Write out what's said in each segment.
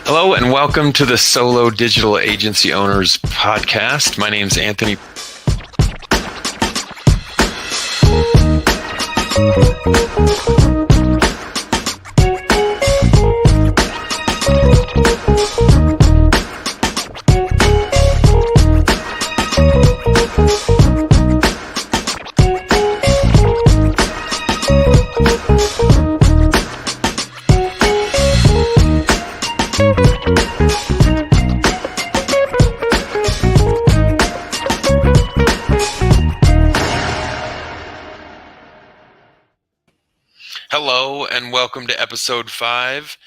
Hello and welcome to the Solo Digital Agency Owners Podcast. My name is Anthony. Hello and welcome to episode 5.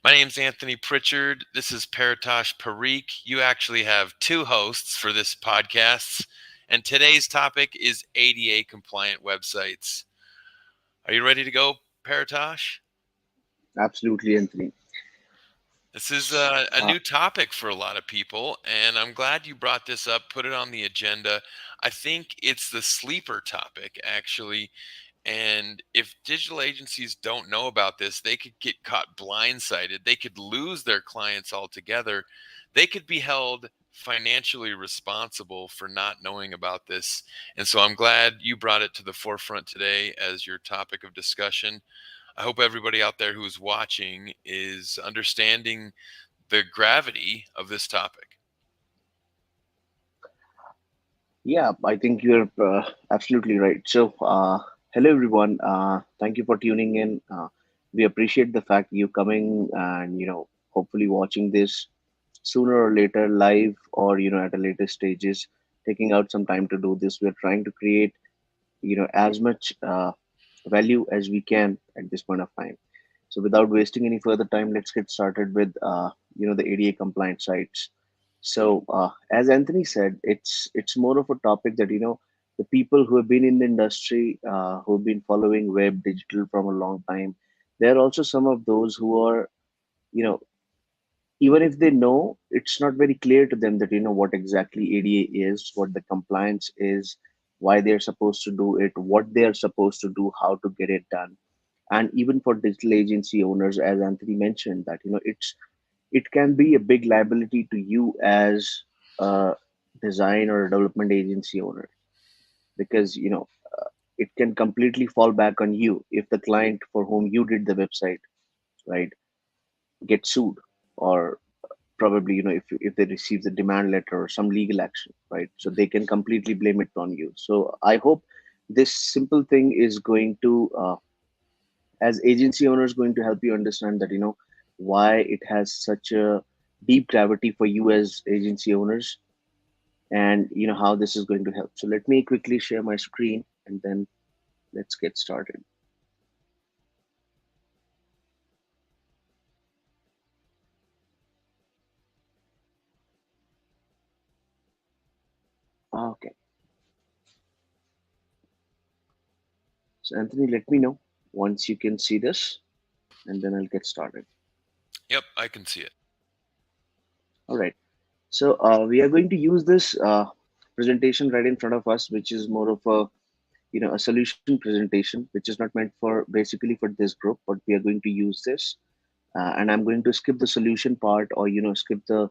My name is Anthony Pritchard. This is Paritosh Parikh. You actually have two hosts for this podcast, and today's topic is ADA compliant websites. Are you ready to go, Paritosh? Absolutely, Anthony. This is a Uh, new topic for a lot of people, and I'm glad you brought this up, put it on the agenda. I think it's the sleeper topic, actually. And if digital agencies don't know about this, they could get caught blindsided. They could lose their clients altogether. They could be held financially responsible for not knowing about this. And so I'm glad you brought it to the forefront today as your topic of discussion. I hope everybody out there who's watching is understanding the gravity of this topic. yeah, I think you're absolutely right. Hello everyone. Thank you for tuning in. We appreciate the fact you coming and hopefully watching this sooner or later, live or at a later stages. Taking out some time to do this. We're trying to create as much value as we can at this point of time. So without wasting any further time, let's get started with the ADA compliant sites. So as Anthony said, it's more of a topic that the people who have been in the industry, who have been following web digital from a long time, there are also some of those who are you know even if they know, it's not very clear to them that what exactly ADA is, what the compliance is, why they're supposed to do it, what they're supposed to do, how to get it done. And even for digital agency owners, as Anthony mentioned, that it can be a big liability to you as a design or a development agency owner, because it can completely fall back on you if the client for whom you did the website, right, gets sued, or probably if they receive the demand letter or some legal action, right, so they can completely blame it on you. So I hope this simple thing is going to as agency owners going to help you understand that why it has such a deep gravity for you as agency owners, and how this is going to help. So let me quickly share my screen and then let's get started. Okay, so Anthony, let me know once you can see this, and then I'll get started. Yep, I can see it. All right. So we are going to use this presentation right in front of us, which is more of a solution presentation, which is not meant for basically for this group, but we are going to use this, and I'm going to skip the solution part, or skip the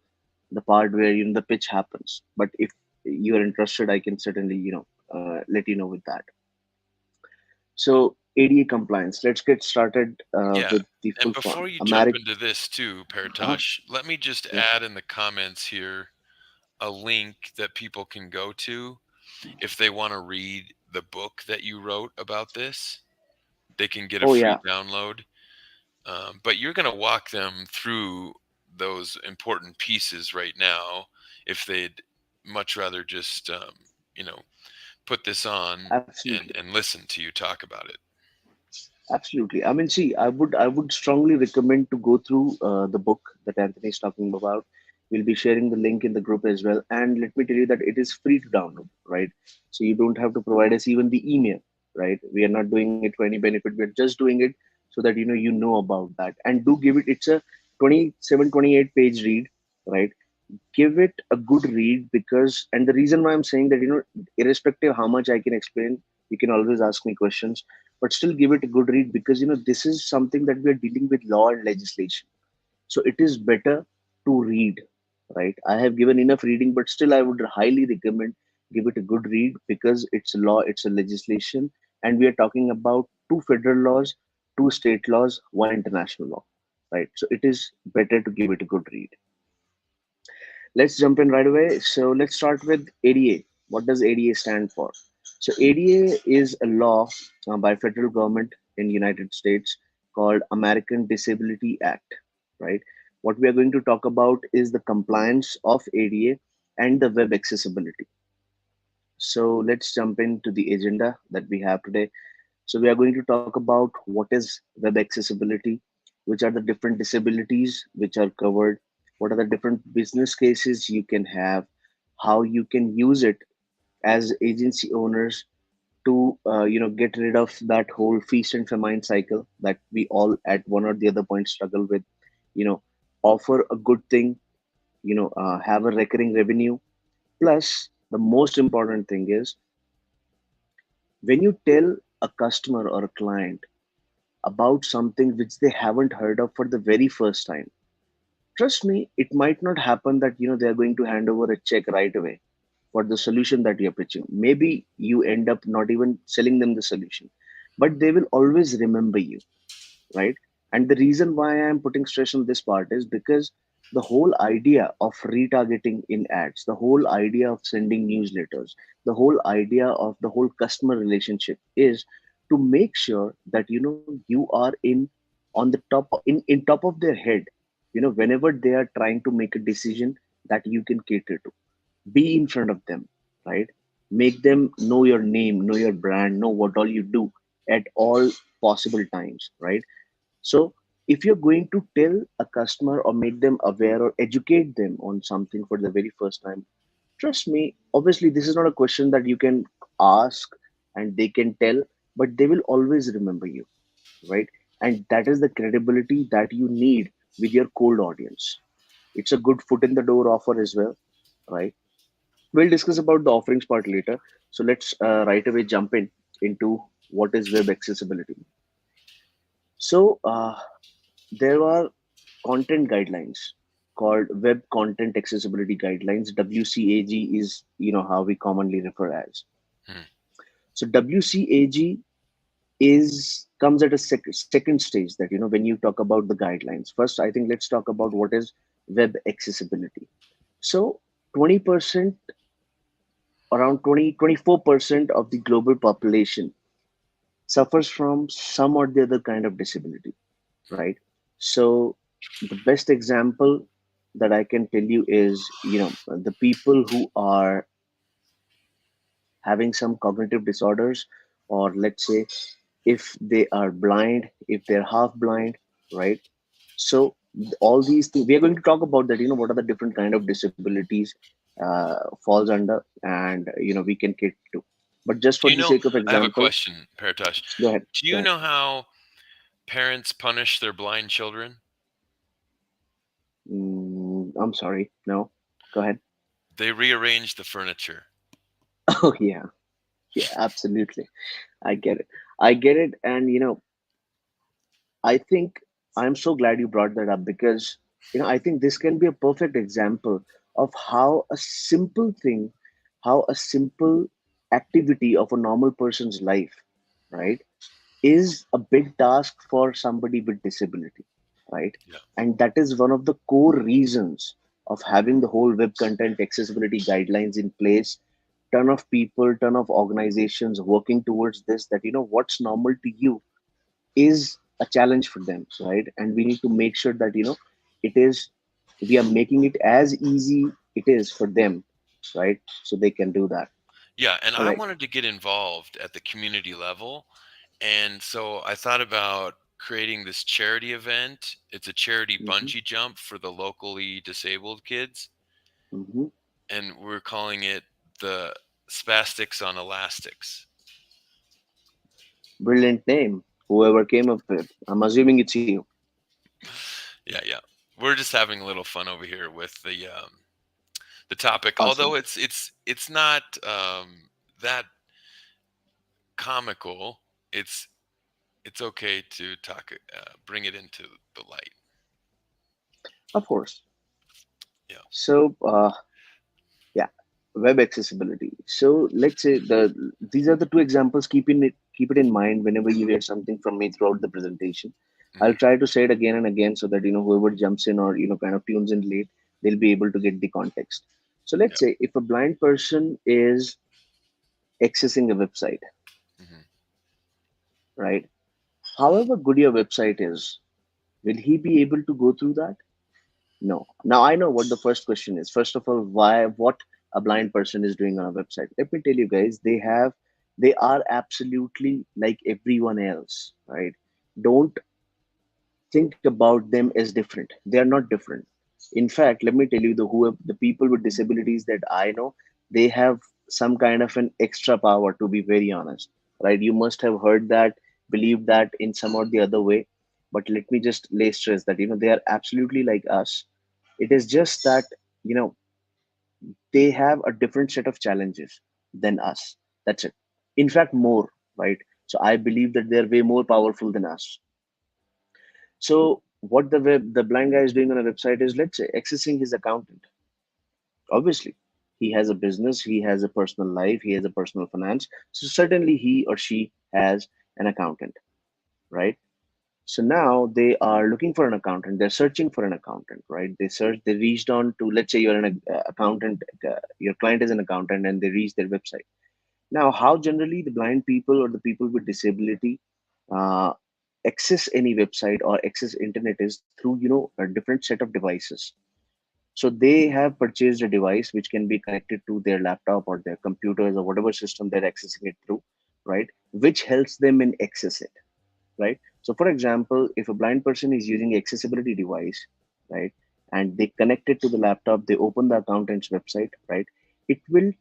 part where the pitch happens. But if you are interested, I can certainly let you know with that. So ADA compliance. Let's get started Yeah. with the And full form. before you jump American. into this too, Uh, Paritosh, let me just yeah. add in the comments here a link that people can go to if they want to read the book that you wrote about this. They can get a Oh free yeah. download. But you're going to walk them through those important pieces right now if they'd much rather just, you know, put this on Absolutely. and listen to you talk about it. Absolutely. I mean, see, I would strongly recommend to go through the book that Anthony is talking about. We'll be sharing the link in the group as well. And let me tell you that it is free to download, right? So you don't have to provide us even the email, right? We are not doing it for any benefit. We're just doing it so that you know about that. And do give it. It's a 27, 28 page read, right? Give it a good read, because and the reason why I'm saying that, irrespective how much I can explain, you can always ask me questions, but still give it a good read, because this is something that we are dealing with, law and legislation, So it is better to read, right? I have given enough reading, but still I would highly recommend give it a good read because it's a law, it's a legislation, and we are talking about two federal laws, two state laws, one international law, right? So it is better to give it a good read. Let's jump in right away. So let's start with ADA. What does ADA stand for? So ADA is a law by federal government in United States called American Disability Act, right? What we are going to talk about is the compliance of ADA and the web accessibility. So let's jump into the agenda that we have today. So we are going to talk about what is web accessibility, which are the different disabilities which are covered, what are the different business cases you can have, how you can use it as agency owners to get rid of that whole feast and famine cycle that we all at one or the other point struggle with. You know, offer a good thing. Have a recurring revenue. Plus, the most important thing is when you tell a customer or a client about something which they haven't heard of for the very first time, trust me, it might not happen that they're going to hand over a check right away for the solution that you're pitching. Maybe you end up not even selling them the solution, but they will always remember you, right? And the reason why I'm putting stress on this part is because the whole idea of retargeting in ads, the whole idea of sending newsletters, the whole idea of the whole customer relationship is to make sure that you are on the in top of their head, whenever they are trying to make a decision that you can cater to. Be in front of them, right? Make them know your name, know your brand, know what all you do at all possible times, right? So if you're going to tell a customer or make them aware or educate them on something for the very first time, trust me, obviously this is not a question that you can ask and they can tell, but they will always remember you, right? And that is the credibility that you need with your cold audience. It's a good foot in the door offer as well, right? We'll discuss about the offerings part later. So let's right away jump in into what is web accessibility. So there are content guidelines called Web Content Accessibility Guidelines. WCAG is how we commonly refer as. Hmm. So WCAG is comes at a second stage that when you talk about the guidelines. First, I think let's talk about what is web accessibility. So 20%, around 24% of the global population suffers from some or the other kind of disability, right? So the best example that I can tell you is, the people who are having some cognitive disorders, or let's say if they are blind, if they're half blind, right? So all these things we are going to talk about that. What are the different kind of disabilities falls under, and we can cater to. But just Do for you the know? sake of I have a example, question, Paratosh. go ahead, Do go you ahead. know how parents punish their blind children? I'm sorry, no, go ahead. They rearrange the furniture. Oh yeah, yeah, absolutely. I get it. I get it. And, I think I'm so glad you brought that up because, I think this can be a perfect example of how a simple thing, how a simple activity of a normal person's life, right, is a big task for somebody with disability, right? Yeah. And that is one of the core reasons of having the whole web content accessibility guidelines in place. Ton of people, ton of organizations working towards this, that what's normal to you is a challenge for them, right? And we need to make sure that it is we are making it as easy it is for them, right? So they can do that. Yeah, and All I right. wanted to get involved at the community level. And so I thought about creating this charity event. It's a charity Mm-hmm. bungee jump for the locally disabled kids. Mm-hmm. And we're calling it the Spastics on Elastics. Brilliant name, whoever came up with. I'm assuming it's you. Yeah, yeah. We're just having a little fun over here with the topic. Awesome. Although it's not that comical. It's okay to talk, bring it into the light. Of course. Yeah. So, yeah, web accessibility. So let's say these are the two examples. Keep it in mind whenever you hear something from me throughout the presentation. I'll Hmm. try to say it again and again so that whoever jumps in or kind of tunes in late, they'll be able to get the context. So let's Yeah. say if a blind person is accessing a website, Hmm. right? However good your website is, will he be able to go through that? No. Now I know what the first question is. First of all, what a blind person is doing on a website. Let me tell you guys, they are absolutely like everyone else, right? Don't think about them as different. They are not different. In fact, let me tell you, the people with disabilities that I know, they have some kind of an extra power, to be very honest, right? You must have heard that, believed that in some or the other way. But let me just lay stress that they are absolutely like us. It is just that you know they have a different set of challenges than us. That's it. In fact, more, right? So I believe that they're way more powerful than us. So what the blind guy is doing on a website is, let's say, accessing his accountant. Obviously, he has a business, he has a personal life, he has a personal finance. So certainly he or she has an accountant, right? So now they are looking for an accountant. They're searching for an accountant, right? They reached on to, let's say you're an accountant, your client is an accountant, and they reach their website. Now, how generally the blind people or the people with disability uh, access any website or access internet is through, a different set of devices. So they have purchased a device which can be connected to their laptop or their computers or whatever system they're accessing it through, right? Which helps them in access it, right? So, for example, if a blind person is using accessibility device, right, and they connect it to the laptop, they open the accountant's website, right, it will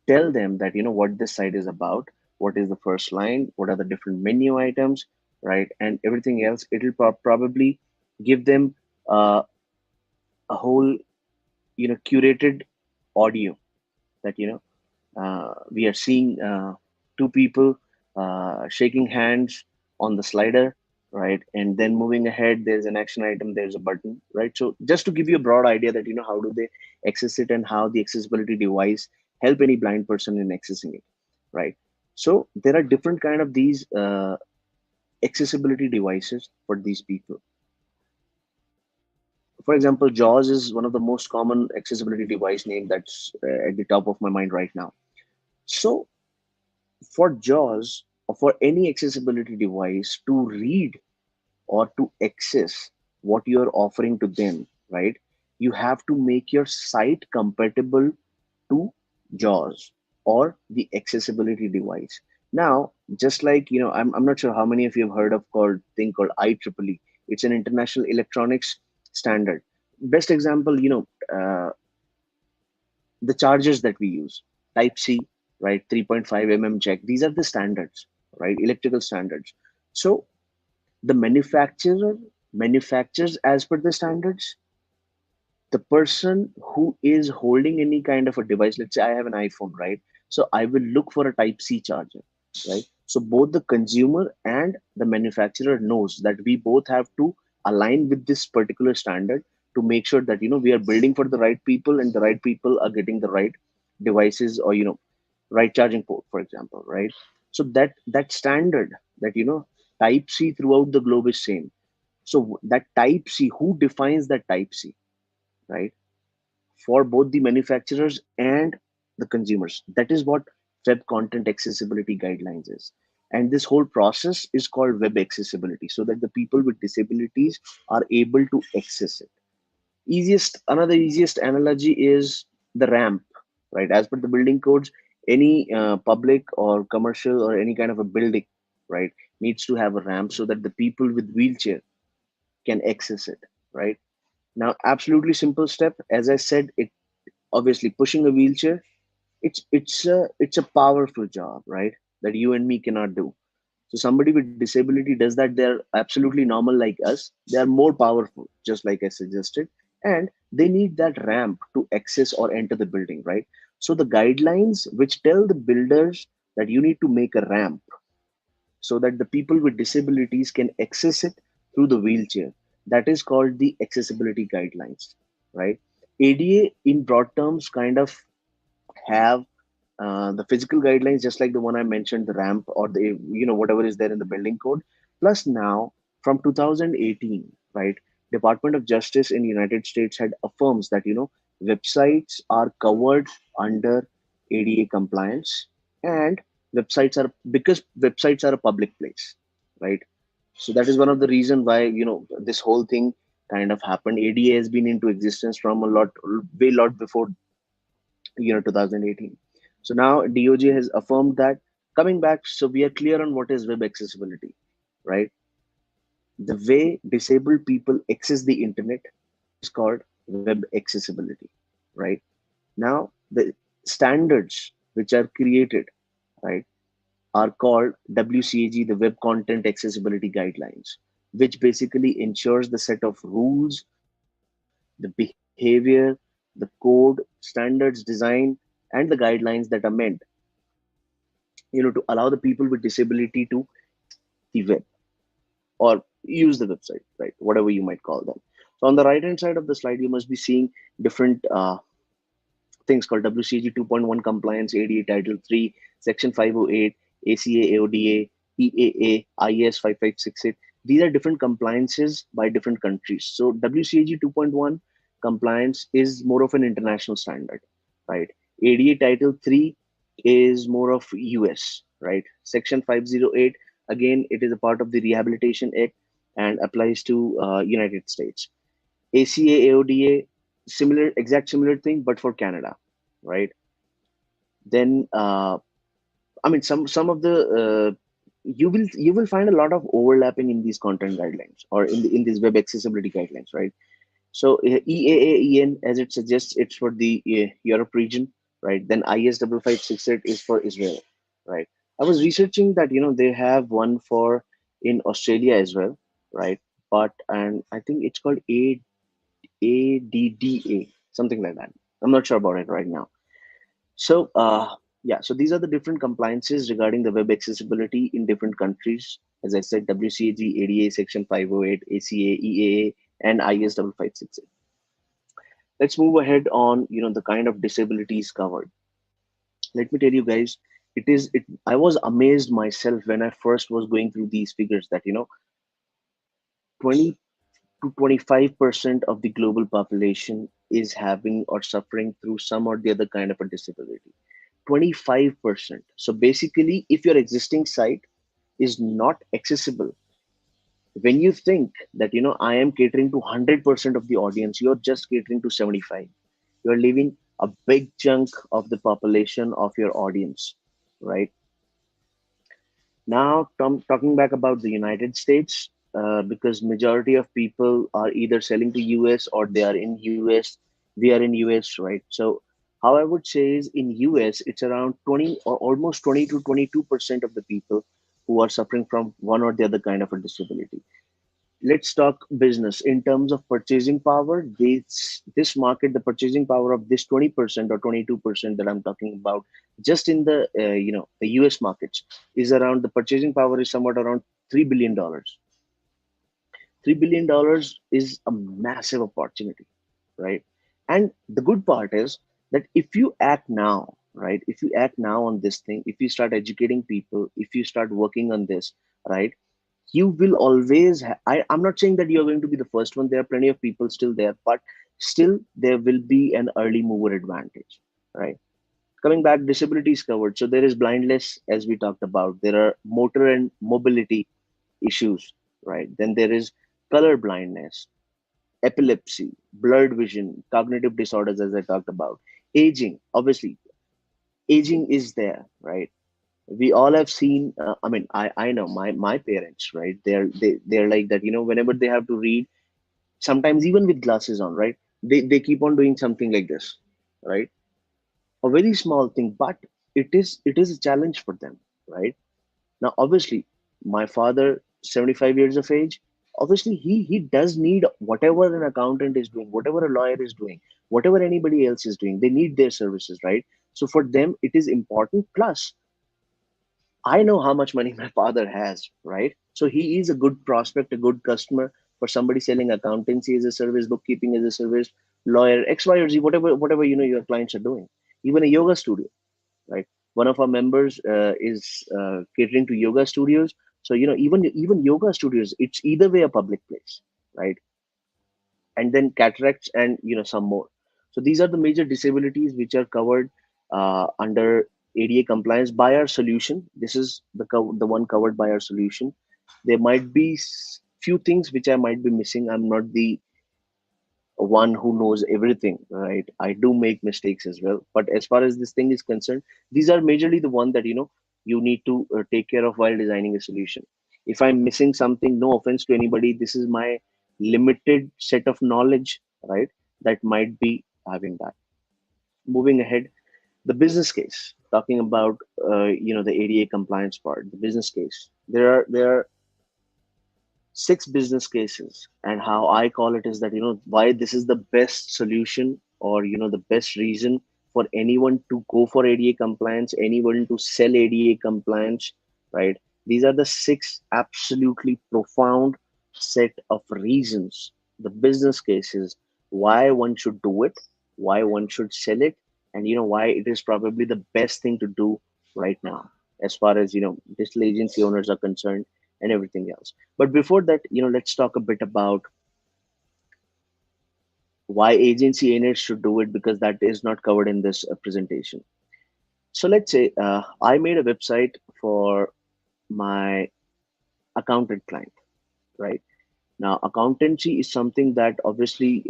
tell them that what this site is about, what is the first line, what are the different menu items, right, and everything else. It'll probably give them a whole curated audio that we are seeing two people shaking hands on the slider, right? And then moving ahead, there's an action item, there's a button, right? So just to give you a broad idea that how do they access it and how the accessibility device help any blind person in accessing it, right? So there are different kind of these accessibility devices for these people. For example, JAWS is one of the most common accessibility device name that's at the top of my mind right now. So for JAWS or for any accessibility device to read or to access what you're offering to them, right? You have to make your site compatible to JAWS or the accessibility device. Now, just like I'm not sure how many of you have heard of called thing called IEEE. It's an international electronics standard. Best example, the chargers that we use, type C, right, 3.5 jack, these are the standards, right, electrical standards. So the manufacturer manufactures as per the standards. The person who is holding any kind of a device, let's say I have an iPhone, right, so I will look for a type C charger, right? So both the consumer and the manufacturer knows that we both have to align with this particular standard to make sure that we are building for the right people and the right people are getting the right devices or right charging port, for example, right? So that standard, that type C throughout the globe is same. So that type C, who defines that type C, right, for both the manufacturers and the consumers? That is what web content accessibility guidelines is. And this whole process is called web accessibility, so that the people with disabilities are able to access it. Another easiest analogy is the ramp, right? As per the building codes, any public or commercial or any kind of a building, right, needs to have a ramp so that the people with wheelchair can access it, right? Now, absolutely simple step. As I said, it obviously pushing a wheelchair, it's a powerful job, right, that you and me cannot do. So somebody with disability does that. They're absolutely normal like us. They are more powerful, just like I suggested, and they need that ramp to access or enter the building, right? So the guidelines which tell the builders that you need to make a ramp so that the people with disabilities can access it through the wheelchair. That is called the accessibility guidelines, right? ADA in broad terms kind of have the physical guidelines, just like the one I mentioned, the ramp or the whatever is there in the building code. Plus now from 2018, right? Department of Justice in United States had affirms that websites are covered under ADA compliance, and websites are because websites are a public place, right? So that is one of the reason why this whole thing kind of happened. ADA has been into existence from a lot before 2018. So now DOJ has affirmed that. Coming back, so we are clear on what is web accessibility, right? The way disabled people access the internet is called web accessibility, right? Now the standards which are created, right, are called WCAG, the Web Content Accessibility Guidelines, which basically ensures the set of rules, the behavior, the code, standards, design, and the guidelines that are meant, to allow the people with disability to the web or use the website, right? Whatever you might call them. So on the right hand side of the slide, you must be seeing different things called WCAG 2.1 compliance, ADA Title 3, Section 508, ACA, AODA, EAA, IS 5568. These are different compliances by different countries. So WCAG 2.1 compliance is more of an international standard, right? ADA Title 3 is more of US, right? Section 508, again, it is a part of the Rehabilitation Act and applies to United States. ACA, AODA, similar, exact similar thing, but for Canada, right? Then, I mean, some of the you will find a lot of overlapping in these content guidelines or in these web accessibility guidelines, right? So EAAEN, as it suggests, it's for the Europe region, right? Then IS 5568 is for Israel, right? I was researching that they have one for in Australia as well, right? But and I think it's called ADDA, something like that. I'm not sure about it right now. So, yeah, so these are the different compliances regarding the web accessibility in different countries. As I said, WCAG, ADA, Section 508, ACA, EAA, and IS 5568. Let's move ahead on, the kind of disabilities covered. Let me tell you guys, I was amazed myself when I first was going through these figures that, 20 to 25% of the global population is having or suffering through some or the other kind of a disability. 25%. So basically, if your existing site is not accessible, when you think that I am catering to 100% of the audience, you're just catering to 75. You're leaving a big chunk of the population of your audience, right? Now, talking back about the United States, because majority of people are either selling to US or they are in US. We are in US, right? So, how I would say is in US, it's around 20 or almost 20 to 22% of the people who are suffering from one or the other kind of a disability. Let's talk business in terms of purchasing power. This market, the purchasing power of this 20% or 22% that I'm talking about, just in the the US markets, is around, the purchasing power is somewhat around $3 billion. $3 billion is a massive opportunity, right? And the good part is that if you act now, right, if you act now on this thing, if you start educating people, if you start working on this, right, you will always I'm not saying that you're going to be the first one. There are plenty of people still there, but still there will be an early mover advantage, right? Coming back, disabilities covered. So there is blindness, as we talked about. There are motor and mobility issues, right? Then there is color blindness, epilepsy, blurred vision, cognitive disorders, as I talked about. Aging, obviously, aging is there, right? We all have seen. I mean, I know my parents, right? They're like that. Whenever they have to read, sometimes even with glasses on, right? They keep on doing something like this, right? A very small thing, but it is a challenge for them, right? Now, obviously, my father, 75 years of age, obviously he does need whatever an accountant is doing, whatever a lawyer is doing, whatever anybody else is doing. They need their services, right? So for them, it is important. Plus, I know how much money my father has, right? So he is a good prospect, a good customer for somebody selling accountancy as a service, bookkeeping as a service, lawyer, X, Y, or Z, whatever your clients are doing. Even a yoga studio, right? One of our members is catering to yoga studios. So even yoga studios, it's either way a public place, right? And then cataracts and some more. So these are the major disabilities which are covered under ADA compliance by our solution. This is the one covered by our solution. There might be few things which I might be missing. I'm not the one who knows everything, right? I do make mistakes as well, but as far as this thing is concerned, these are majorly the one that you need to take care of while designing a solution. If I'm missing something, no offense to anybody, this is my limited set of knowledge, right? That might be having that. Moving ahead, the business case, talking about the ADA compliance part, the business case, there are six business cases, and how I call it is that why this is the best solution, or the best reason for anyone to go for ADA compliance, anyone to sell ADA compliance, right? These are the six absolutely profound set of reasons, the business cases, why one should do it, why one should sell it, and why it is probably the best thing to do right now, as far as digital agency owners are concerned, and everything else. But before that, let's talk a bit about why agency owners should do it, because that is not covered in this presentation. So let's say I made a website for my accountant client, right? Now, accountancy is something that obviously,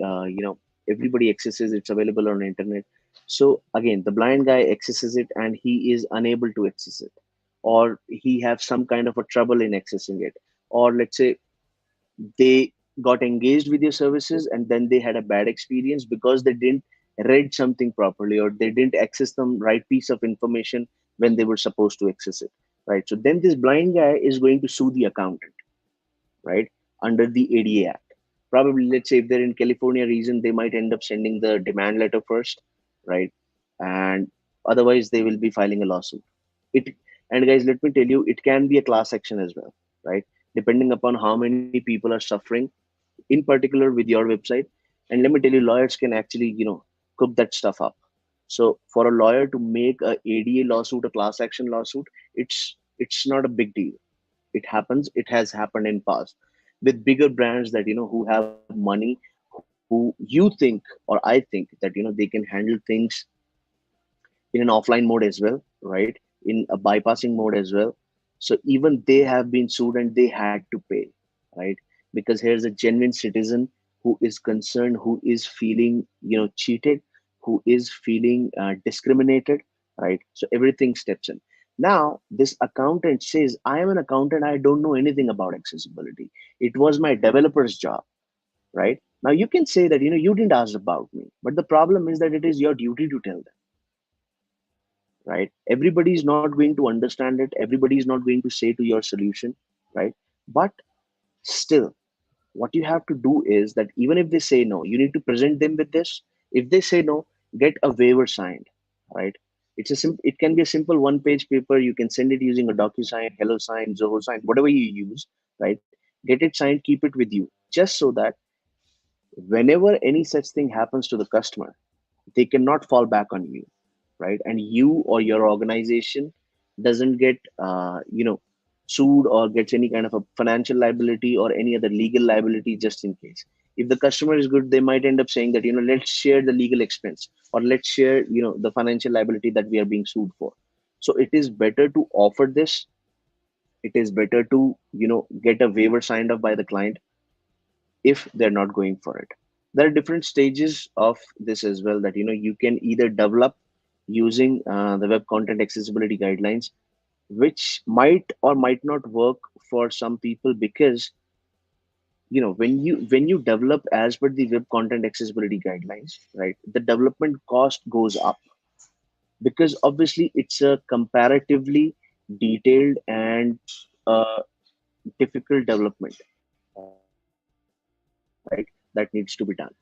everybody accesses. It's available on the internet. So again, the blind guy accesses it and he is unable to access it, or he have some kind of a trouble in accessing it, or let's say they got engaged with your services and then they had a bad experience because they didn't read something properly, or they didn't access the right piece of information when they were supposed to access it, right? So then this blind guy is going to sue the accountant, right, under the ADA Act. Probably, let's say if they're in California region, they might end up sending the demand letter first, right? And otherwise, they will be filing a lawsuit. It and guys, let me tell you, it can be a class action as well, right? Depending upon how many people are suffering, in particular with your website. And let me tell you, lawyers can actually, cook that stuff up. So for a lawyer to make a ADA lawsuit, a class action lawsuit, it's not a big deal. It happens. It has happened in past with bigger brands that who have money, who you think, or I think that they can handle things in an offline mode as well, right? In a bypassing mode as well. So even they have been sued and they had to pay, right? Because here's a genuine citizen who is concerned, who is feeling, cheated, who is feeling discriminated, right? So everything steps in. Now, this accountant says, I am an accountant. I don't know anything about accessibility. It was my developer's job, right? Now you can say that, you didn't ask about me, but the problem is that it is your duty to tell them, right? Everybody is not going to understand it. Everybody is not going to say to your solution, right? But still, what you have to do is that even if they say no, you need to present them with this. If they say no, get a waiver signed, right? It can be a simple one-page paper. You can send it using a DocuSign, HelloSign, Zoho Sign, whatever you use, right? Get it signed, keep it with you, just so that whenever any such thing happens to the customer, they cannot fall back on you, right? And you or your organization doesn't get sued or gets any kind of a financial liability or any other legal liability, just in case. If the customer is good, they might end up saying that let's share the legal expense, or let's share the financial liability that we are being sued for. So it is better to offer this. It is better to get a waiver signed off by the client if they're not going for it. There are different stages of this as well, that you can either develop using the web content accessibility guidelines, which might or might not work for some people, because when you develop as per the web content accessibility guidelines, right, the development cost goes up, because obviously it's a comparatively detailed and uh, difficult development, right, that needs to be done.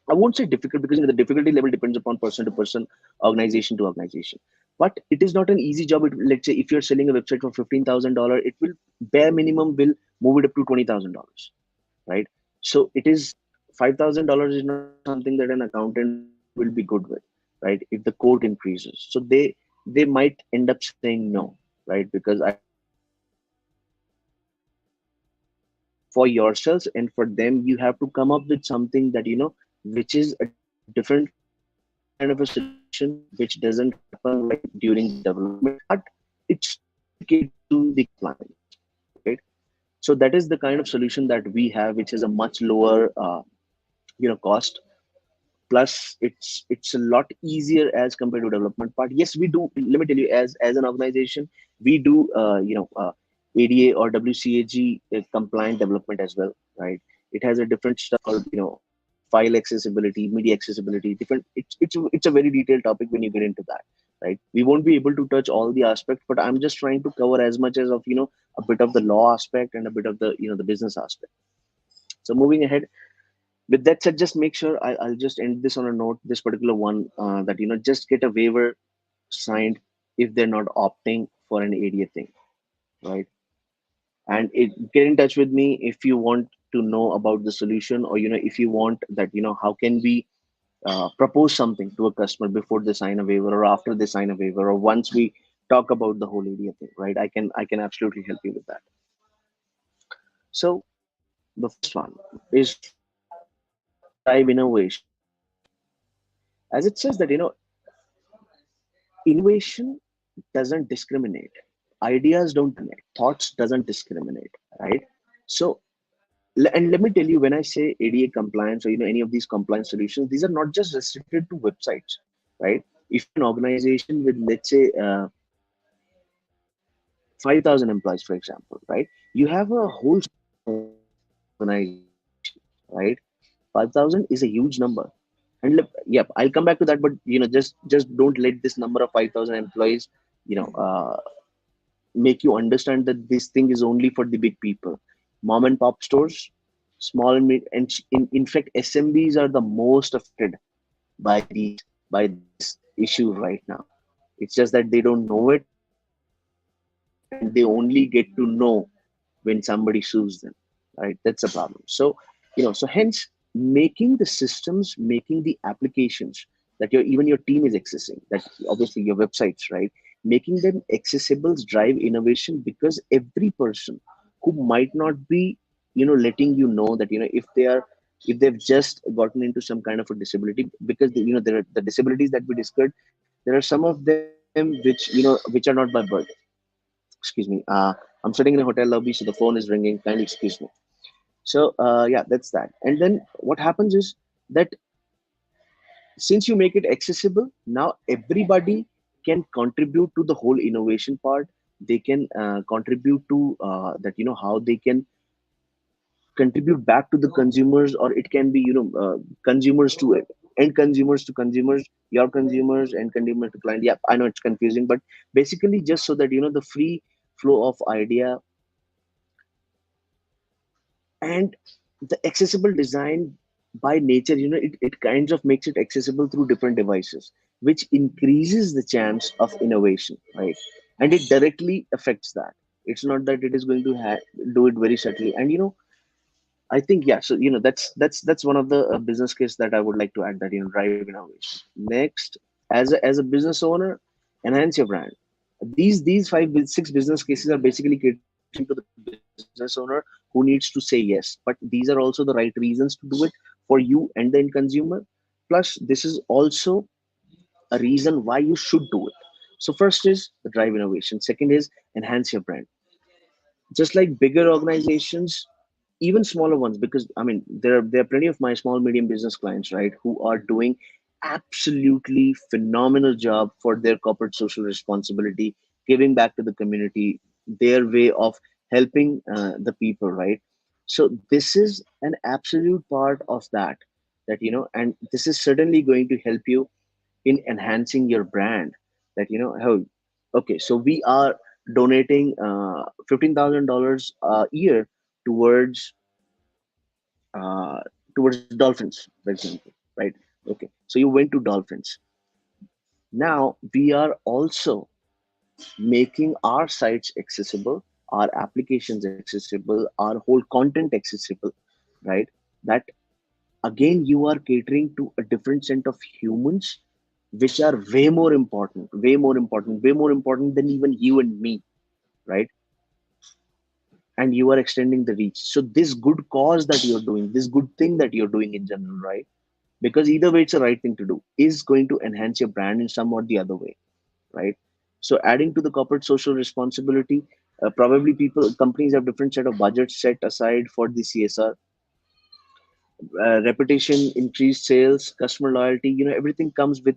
I won't say difficult, because the difficulty level depends upon person to person, organization to organization. But it is not an easy job. Let's say if you're selling a website for $15,000, it will bare minimum will move it up to $20,000, right? So it is $5,000 is not something that an accountant will be good with, right? If the quote increases, so they might end up saying no, right? Because I don't think that is going to happen. So for yourselves and for them, you have to come up with something that which is a different kind of a solution, which doesn't happen right during the development part, but it still caters to the compliance, right? So that is the kind of solution that we have, which is a much lower cost. Plus it's a lot easier as compared to development part. Yes, we do, let me tell you, as an organization, we do ADA or WCAG compliant development as well, right? It has a different stuff called file accessibility, media accessibility, different. It's a very detailed topic when you get into that, right? We won't be able to touch all the aspects, but I'm just trying to cover as much as of a bit of the law aspect and a bit of the the business aspect. So moving ahead, with that said, just make sure I'll just end this on a note, this particular one, that just get a waiver signed if they're not opting for an ADA thing, right? And get in touch with me if you want to know about the solution, or if you want that how can we propose something to a customer before they sign a waiver, or after they sign a waiver, or once we talk about the whole ADA thing, right? I can absolutely help you with that. So the first one is drive innovation. As it says that innovation doesn't discriminate, ideas don't discriminate, thoughts doesn't discriminate, right? So and let me tell you, when I say ADA compliance, or any of these compliance solutions, these are not just restricted to websites, right? If you're an organization with, let's say, 5,000 employees, for example, right? You have a whole organization, right? 5,000 is a huge number. And look, yep, I'll come back to that, but just don't let this number of 5,000 employees you know uh, make you understand that this thing is only for the big people. Mom and pop stores, small and mid, and in fact, SMBs are the most affected by this issue right now. It's just that they don't know it, and they only get to know when somebody sues them, right? That's a problem. So so hence, making the systems, making the applications that even your team is accessing, that obviously your websites, right? Making them accessible drive innovation, because every person who might not be letting you know that if they've just gotten into some kind of a disability, because there are the disabilities that we discussed, there are some of them which are not by birth. Excuse me. I'm sitting in a hotel lobby, so the phone is ringing. Kindly excuse me. So yeah, that's that. And then what happens is that since you make it accessible, now everybody can contribute to the whole innovation part. They can contribute to that, how they can contribute back to the consumers, or it can be consumers to it, and consumers to consumers, your consumers and consumer to client. Yeah, I know it's confusing, but basically just so that the free flow of idea and the accessible design by nature, it kinds of makes it accessible through different devices, which increases the chance of innovation, right? And it directly affects that. It's not that it is going to do it very subtly. And I think, yeah. So that's one of the business case that I would like to add, that drive innovation. Next, as a business owner, enhance your brand. These six business cases are basically catering to the business owner who needs to say yes, but these are also the right reasons to do it for you and the end consumer. Plus, this is also a reason why you should do it. So first is the drive innovation. Second is enhance your brand. Just like bigger organizations, even smaller ones, because I mean there are plenty of my small medium business clients, right, who are doing absolutely phenomenal job for their corporate social responsibility, giving back to the community, their way of helping the people, right? So this is an absolute part of that, and this is certainly going to help you in enhancing your brand, that how, okay, so we are donating $15,000 a year towards towards dolphins, for example, right? Okay, so you went to dolphins. Now we are also making our sites accessible, our applications accessible, our whole content accessible, right? That again, you are catering to a different set of humans, which are way more important than even you and me, right? And you are extending the reach. So this good cause that you're doing, this good thing that you're doing in general, right? Because either way, it's the right thing to do, is going to enhance your brand in some or the other way, right? So adding to the corporate social responsibility, probably companies have different set of budgets set aside for the CSR, reputation, increased sales, customer loyalty. Everything comes with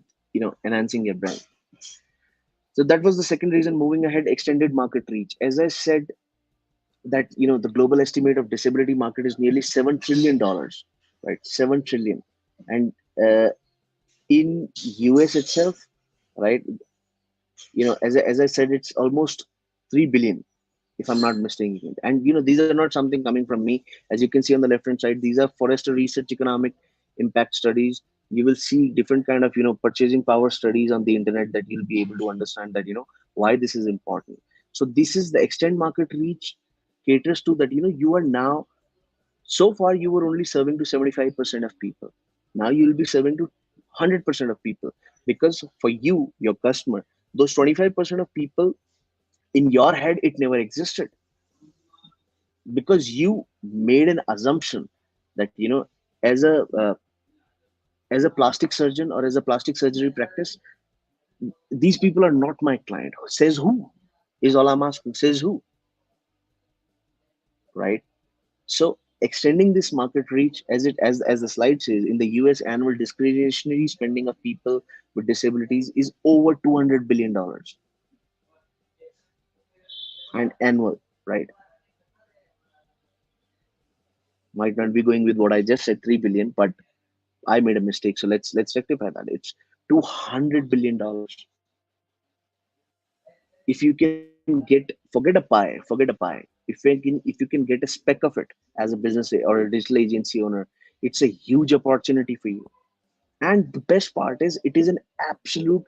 enhancing your brand. So that was the second reason. Moving ahead, extended market reach. As I said, that the global estimate of disability market is nearly $7 trillion, right? 7 trillion, and in US itself, right? As I said, it's almost 3 billion, if I'm not mistaken. And these are not something coming from me. As you can see on the left hand side, these are Forrester Research economic impact studies. You will see different kind of purchasing power studies on the internet, that you'll be able to understand that why this is important. So this is the extend market reach, caters to that. You are now, so far you were only serving to 75% of people. Now you will be serving to 100% of people, because for you, your customer, those 25% of people, in your head it never existed, because you made an assumption that as a plastic surgeon or as a plastic surgery practice, these people are not my client. Says who? Is all I'm asking. Says who? Right? So extending this market reach, as the slide says, in the US, annual discretionary spending of people with disabilities is over $200 billion, and annual, right? Might not be going with what I just said, 3 billion, but I made a mistake. So let's rectify that. It's $200 billion. If you can forget a pie. If you can get a speck of it as a business or a digital agency owner, it's a huge opportunity for you. And the best part is, it is an absolute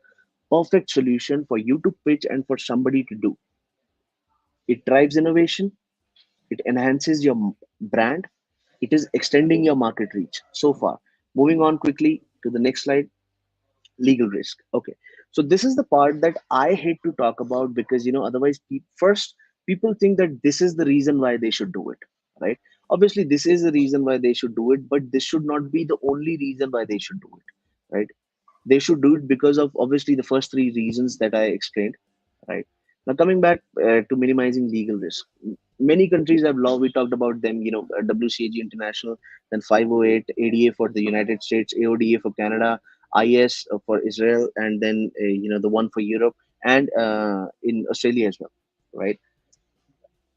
perfect solution for you to pitch and for somebody to do. It drives innovation, it enhances your brand, it is extending your market reach so far. Moving on quickly to the next slide. Legal risk. Okay, so this is the part that I hate to talk about, because otherwise, first, people think that this is the reason why they should do it, right? Obviously this is the reason why they should do it, but this should not be the only reason why they should do it, right? They should do it because of, obviously, the first three reasons that I explained, right? Now, coming back to minimizing legal risk. Many countries have law. We talked about them, WCAG International, then 508, ADA for the United States, AODA for Canada, IS for Israel, and then the one for Europe, and in Australia as well, right?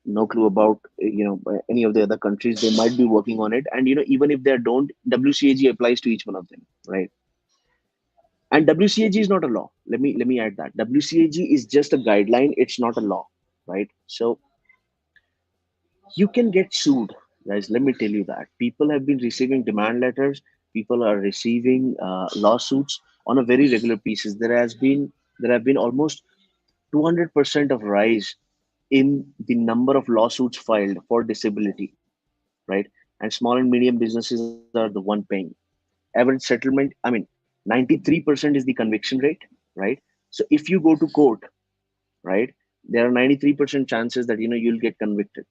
No clue about any of the other countries. They might be working on it, and even if they don't, WCAG applies to each one of them, right? And WCAG is not a law. Let me add that WCAG is just a guideline. It's not a law, right? So you can get sued, guys. Let me tell you that people have been receiving demand letters. People are receiving lawsuits on a very regular basis. There have been almost 200% of rise in the number of lawsuits filed for disability, right? And small and medium businesses are the one paying. Average settlement, I mean, 93% is the conviction rate, right? So if you go to court, right, there are 93% chances that you'll get convicted,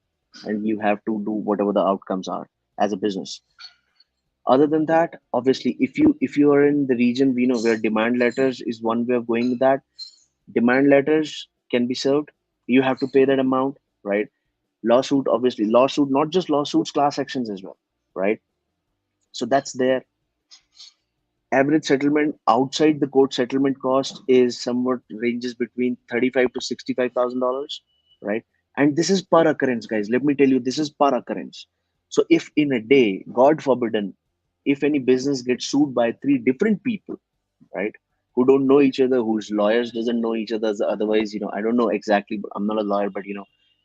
and you have to do whatever the outcomes are as a business. Other than that, obviously, if you are in the region where demand letters is one way of going with that, demand letters can be served. You have to pay that amount, right? Lawsuit, obviously, lawsuit, not just lawsuits, class actions as well, right? So that's there. Average settlement outside the court settlement cost is somewhat ranges between 35 to $65,000, right? And this is per occurrence, guys. Let me tell you, this is per occurrence. So if in a day, God forbidden, if any business gets sued by three different people, right, who don't know each other, whose lawyers doesn't know each other, otherwise, I don't know exactly, but I'm not a lawyer, but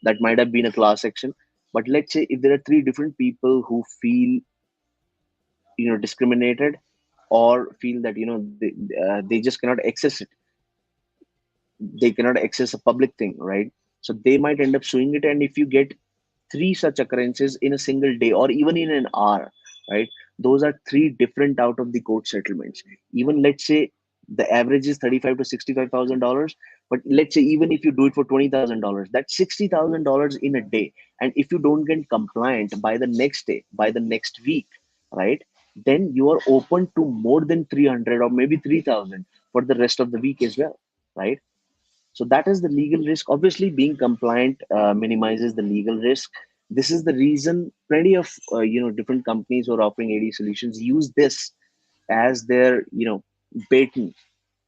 that might have been a class action. But let's say if there are three different people who feel discriminated, or feel that they just cannot access it, they cannot access a public thing, right? So they might end up suing it. And if you get three such occurrences in a single day or even in an hour, right? Those are three different out of the court settlements. Even let's say the average is 35 to $65,000, but let's say even if you do it for $20,000, that's $60,000 in a day. And if you don't get compliant by the next day, by the next week, right, then you are open to more than 300 or maybe 3,000 for the rest of the week as well, right? So that is the legal risk. Obviously, being compliant minimizes the legal risk. This is the reason plenty of different companies who are offering AD solutions use this as their baiting,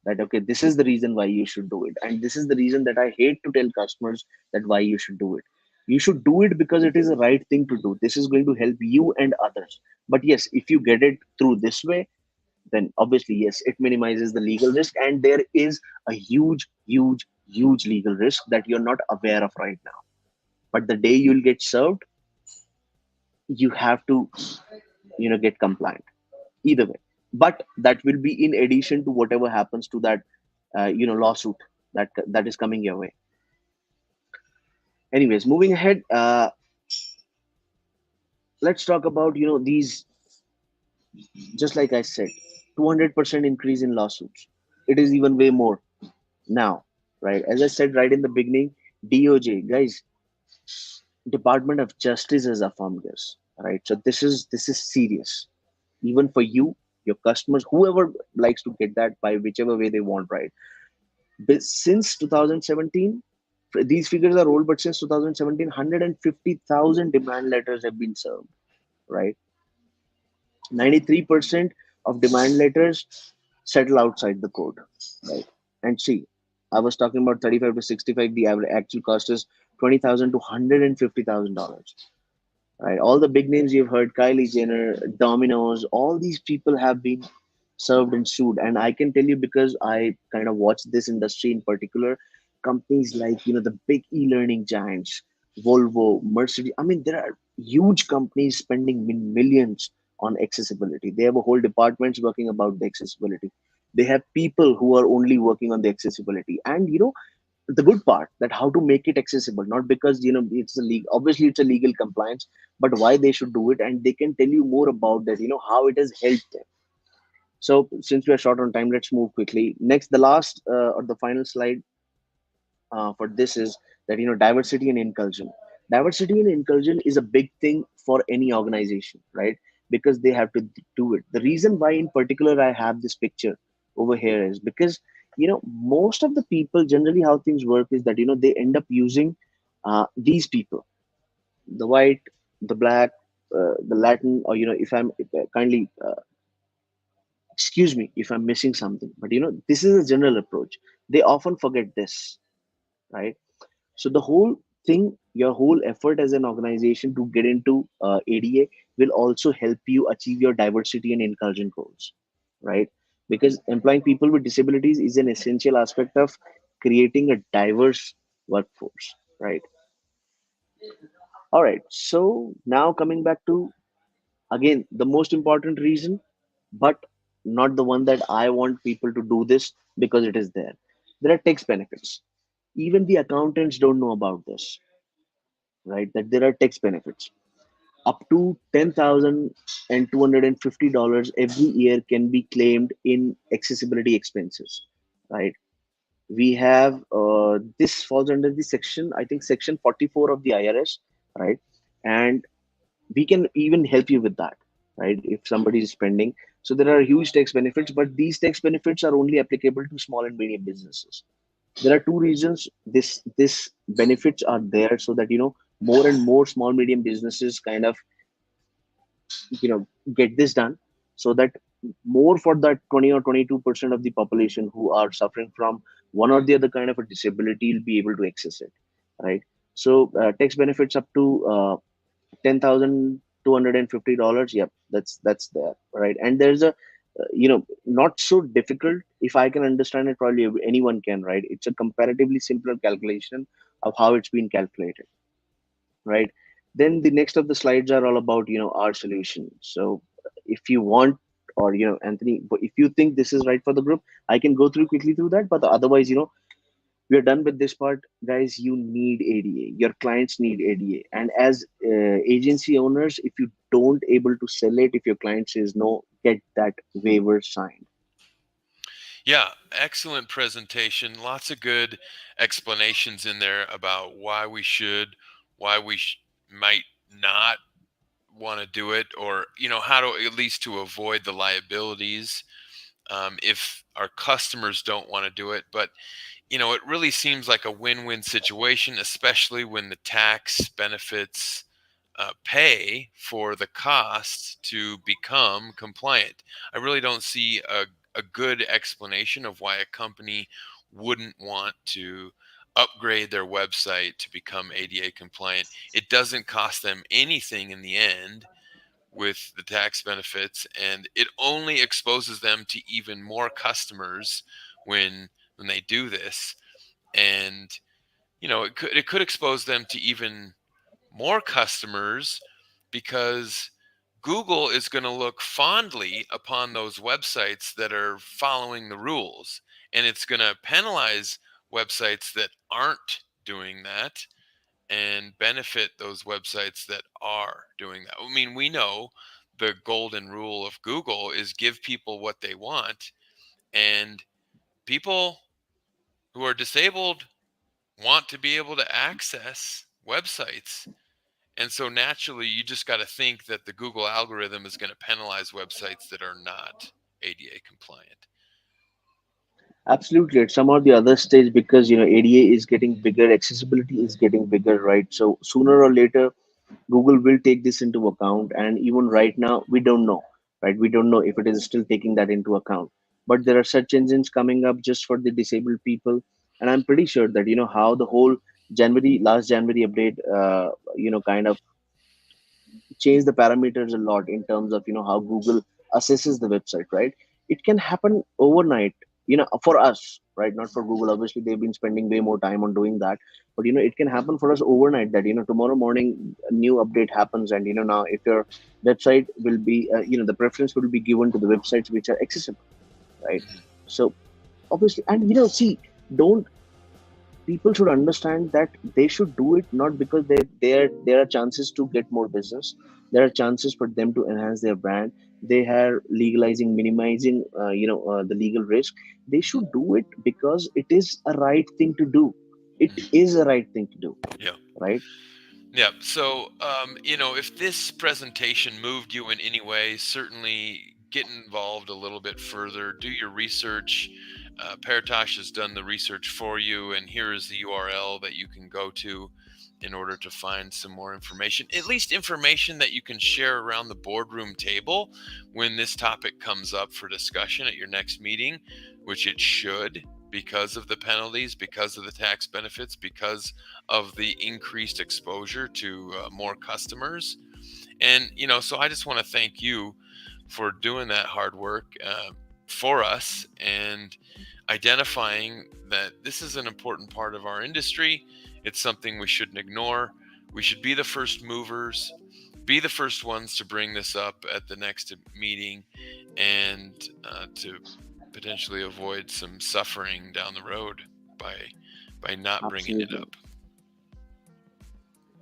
that okay, this is the reason why you should do it, and this is the reason that I hate to tell customers that why you should do it. You should do it because it is the right thing to do. This is going to help you and others. But yes, if you get it through this way, then obviously yes, it minimizes the legal risk, and there is a huge legal risk that you're not aware of right now. But the day you'll get served, you have to get compliant either way. But that will be in addition to whatever happens to that lawsuit that is coming your way. Anyways, moving ahead, let's talk about these. Just like I said, 200% increase in lawsuits. It is even way more now, right? As I said right in the beginning, DOJ guys, Department of Justice has affirmed this, right? So this is serious, even for you, your customers, whoever likes to get that by whichever way they want, right? But since 2017, these figures are old, but since 2017, 150,000 demand letters have been served, right? 93% of demand letters settle outside the court, right? And see, I was talking about 35 to 65. The average actual cost is 20,000 to $150,000, right? All the big names you've heard, Kylie Jenner, Domino's, all these people have been served and sued. And I can tell you because I kind of watch this industry in particular, companies like, the big e-learning giants, Volvo, Mercedes. I mean, there are huge companies spending millions on accessibility. They have a whole departments working about the accessibility. They have people who are only working on the accessibility. And the good part, that how to make it accessible, not because it's a legal, obviously it's a legal compliance, but why they should do it, and they can tell you more about that, how it has helped them. So since we are short on time, let's move quickly. Next, the last or the final slide for this is that diversity and inclusion. Diversity and inclusion is a big thing for any organization, right? Because they have to do it. The reason why in particular I have this picture over here is because most of the people, generally how things work is that they end up using these people, the white, the black, the Latin, or if I'm kindly excuse me if I'm missing something, but this is a general approach. They often forget this, right? So the whole thing, your whole effort as an organization to get into ADA will also help you achieve your diversity and inclusion goals, right? Because employing people with disabilities is an essential aspect of creating a diverse workforce, right? All right. So now coming back to, again, the most important reason, but not the one that I want people to do this because it is there. There are tax benefits. Even the accountants don't know about this, right? That there are tax benefits. Up to $10,250 every year can be claimed in accessibility expenses, right? We have this falls under the section, I think section 44 of the IRS, right? And we can even help you with that, right? If somebody is spending. So there are huge tax benefits, but these tax benefits are only applicable to small and medium businesses. There are two reasons this benefits are there, so that more and more small medium businesses kind of get this done, so that more for that 20 or 22% of the population who are suffering from one or the other kind of a disability will be able to access it, right? So tax benefits up to $10,250. Yep, that's there, right? And there's a not so difficult. If I can understand it, probably anyone can, right? It's a comparatively simpler calculation of how it's been calculated, right? Then the next of the slides are all about our solution. So if you want, or Anthony, but if you think this is right for the group, I can go through quickly through that. But otherwise, we are done with this part, guys. You need ADA, your clients need ADA, and as agency owners, if you don't able to sell it, if your client says no, get that waiver signed. Yeah, excellent presentation. Lots of good explanations in there about why we should, why we might not want to do it, or how to at least to avoid the liabilities if our customers don't want to do it. But it really seems like a win-win situation, especially when the tax benefits pay for the cost to become compliant. I really don't see a good explanation of why a company wouldn't want to upgrade their website to become ADA compliant. It doesn't cost them anything in the end with the tax benefits, and it only exposes them to even more customers when they do this. And it could expose them to even more customers, because Google is going to look fondly upon those websites that are following the rules, and it's going to penalize websites that aren't doing that and benefit those websites that are doing that. I mean, we know the golden rule of Google is give people what they want, and people who are disabled want to be able to access websites. And so naturally, you just got to think that the Google algorithm is going to penalize websites that are not ADA compliant. Absolutely, at some or the other stage, because ADA is getting bigger, accessibility is getting bigger, right? So sooner or later, Google will take this into account, and even right now, we don't know, right? We don't know if it is still taking that into account. But there are search engines coming up just for the disabled people, and I'm pretty sure that how the whole last January update, kind of change the parameters a lot in terms of how Google assesses the website, right? It can happen overnight, for us, right? Not for Google. Obviously, they've been spending way more time on doing that, but it can happen for us overnight that tomorrow morning a new update happens, and now if your website will be the preference will be given to the websites which are accessible, right? Mhm. So obviously, and see, don't people should understand that they should do it not because there are chances to get more business, there are chances for them to enhance their brand, they are legalizing, minimizing the legal risk. They should do it because it is a right thing to do. It Mhm. is a right thing to do, Yeah. right? Yeah. So, if this presentation moved you in any way, certainly get involved a little bit further. Do your research. Paratosh has done the research for you, and here is the URL that you can go to in order to find some more information, at least information that you can share around the boardroom table when this topic comes up for discussion at your next meeting, which it should, because of the penalties, because of the tax benefits, because of the increased exposure to more customers. And, so I just want to thank you for doing that hard work for us, and identifying that this is an important part of our industry. It's something we shouldn't ignore. We should be the first movers, be the first ones to bring this up at the next meeting, and to potentially avoid some suffering down the road by not bringing it Absolutely. up.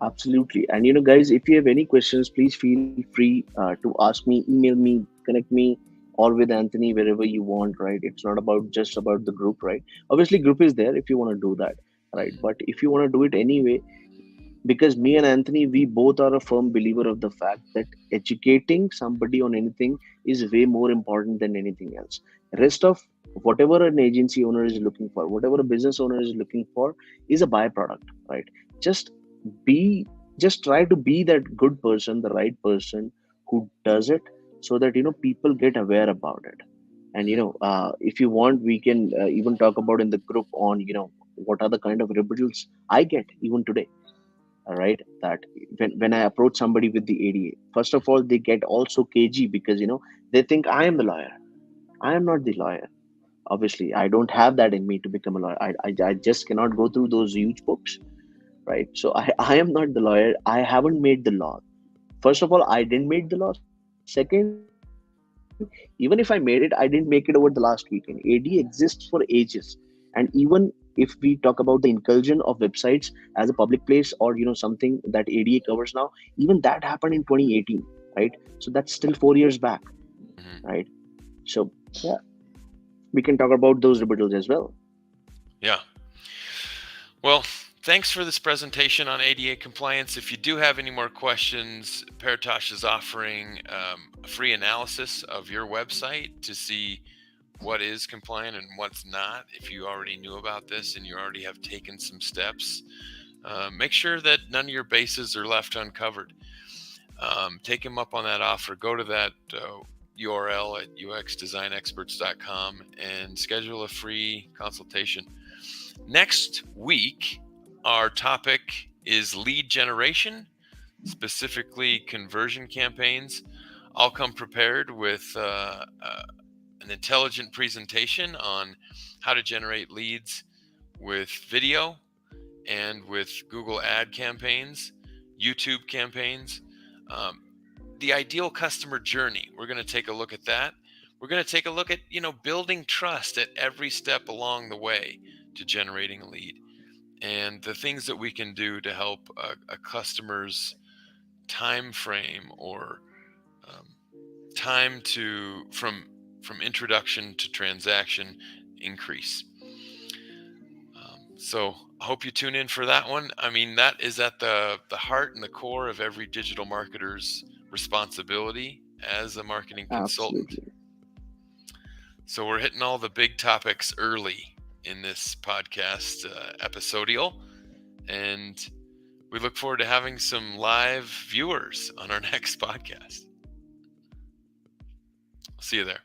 Absolutely. And guys, if you have any questions, please feel free to ask me, email me, connect me, or with Anthony wherever you want, right? It's not about just about the group, right? Obviously, group is there if you want to do that, right? Mhm. But if you want to do it anyway, because me and Anthony, we both are a firm believer of the fact that educating somebody on anything is way more important than anything else. Rest of whatever an agency owner is looking for, whatever a business owner is looking for, is a byproduct, right? Just be, just try to be that good person, the right person who does it, so that people get aware about it. And Mhm. if you want, we can even talk about in the group on what are the kind of rebuttals I get even today. All right, that when I approach somebody with the ADA, first of all, they get also kg because they think I am the lawyer. I am not the lawyer. Obviously, I don't have that in me to become a lawyer. I just cannot go through those huge books, right? So I am not the lawyer. I haven't made the law. First of all, I didn't make the law. Second, even if I made it, I didn't make it over the last weekend. AD exists for ages, and even if we talk about the incursion of websites as a public place, or something that ADA covers now, even that happened in 2018, right? So that's still 4 years back, Mhm. right? So yeah, we can talk about those rebuttals as well. Yeah. Well, thanks for this presentation on ADA compliance. If you do have any more questions, Paratosh is offering a free analysis of your website to see what is compliant and what's not. If you already knew about this and you already have taken some steps, make sure that none of your bases are left uncovered. Take him up on that offer. Go to that URL at uxdesignexperts.com and schedule a free consultation. Next week, our topic is lead generation, specifically conversion campaigns. I'll come prepared with an intelligent presentation on how to generate leads with video and with Google ad campaigns, YouTube campaigns. Um, the ideal customer journey, we're going to take a look at that. We're going to take a look at, building trust at every step along the way to generating a lead, and the things that we can do to help a customer's time frame or um, time to from introduction to transaction increase. So I hope you tune in for that one. I mean, that is at the heart and the core of every digital marketer's responsibility as a marketing consultant. Absolutely. So we're hitting all the big topics early in this podcast episodial, and we look forward to having some live viewers on our next podcast. See you there.